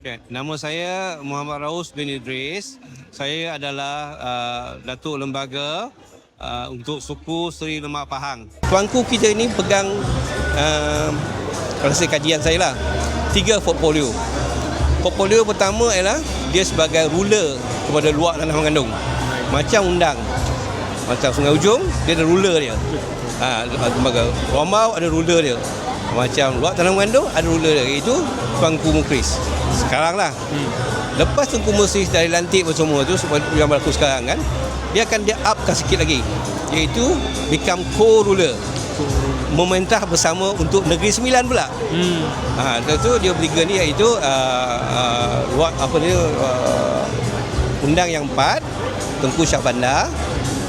Okay. Nama saya Muhammad Raus bin Idris. Saya adalah Datuk Lembaga untuk suku Seri Lemak Pahang. Tuanku kita ini pegang hasil kajian saya lah 3 portfolio. Portfolio pertama ialah dia sebagai ruler kepada luak tanah mengandung. Macam undang, macam Sungai Ujung dia ada ruler dia. Lembaga Romau ada ruler dia. Macam luak tanah mengandung ada ruler dia, iaitu Tuanku Mukris. Sekarang lah. Lepas Tuanku Mukris dari lantik semua tu yang berlaku sekarang kan, dia akan dia upkan sikit lagi, iaitu become co-ruler, memerintah bersama untuk Negeri Sembilan pula. Itu dia bertiga ni, iaitu undang yang 4, Tengku Syahbandar,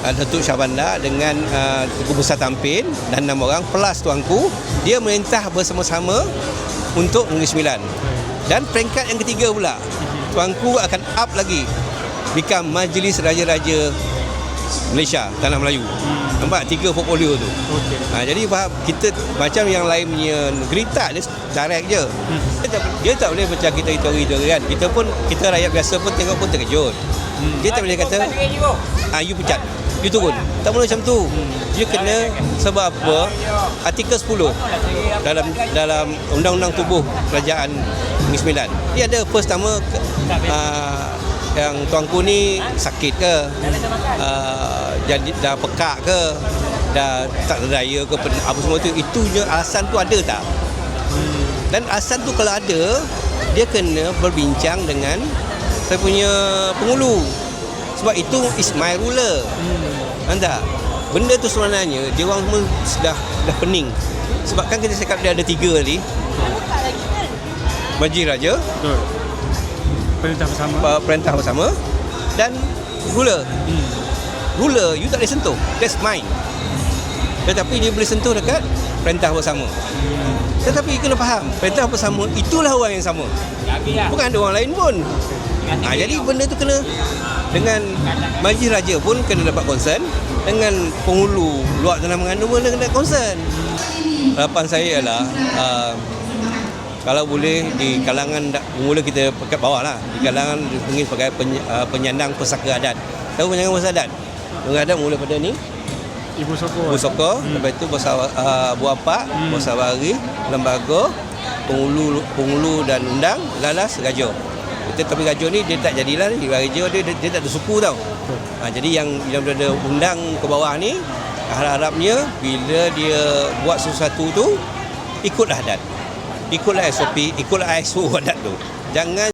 Datuk Syahbandar dengan Tengku Besar Tampin dan 6 orang plus tuanku, dia merintah bersama-sama untuk Negeri Sembilan. Dan peringkat yang ketiga pula, tuanku akan up lagi, become Majlis Raja-Raja Malaysia Tanah Melayu. Nampak 3 portfolio tu. Jadi faham, kita macam yang lain punya negeri tak, dia direct je. Dia tak boleh macam kita itu kan. Kita rakyat biasa pun tengok pun terkejut. Dia tak boleh kata you pecat, you turun. Tak boleh macam tu. Dia kena, sebab apa? Artikel 10 dalam Undang-Undang Tubuh Kerajaan Negeri Sembilan. Dia ada pertama yang tuanku ni sakit ke, jadi dah pekak ke, dah tak berdaya ke, apa semua tu, itunya alasan tu ada tak? Dan alasan tu kalau ada, dia kena berbincang dengan saya punya pengulu, sebab itu is my ruler. Anda benda tu sebenarnya dia orang semua dah pening, sebab kan kita cakap dia ada 3 tadi. Majlis Raja, perintah bersama dan ruler. Ruler you tak boleh sentuh, that's mine. Tetapi dia boleh sentuh dekat perintah bersama. Tetapi kena faham, perintah bersama itulah orang yang sama, bukan ada orang lain pun. Jadi benda tu kena, dengan Majlis Raja pun kena dapat concern, dengan penghulu luak tanah mengandung pun kena concern. Harapan saya ialah kalau boleh di kalangan mula kita pekat bawah lah, di kalangan mungkin sebagai penyandang pesaka adat. Tahu penyandang pesaka adat? Penyandang adat mula pada ni Ibu Sokor, lepas itu Buah Pak, Besar Bari, Lembaga, Penghulu dan Undang, lalas Raja. Tapi Raja ni dia tak jadilah, Raja dia tak ada suku tau. Jadi yang ada undang ke bawah ni, harap-harapnya bila dia buat sesuatu tu ikutlah adat, ikutlah SOP, ikutlah ISO adat tu. Jangan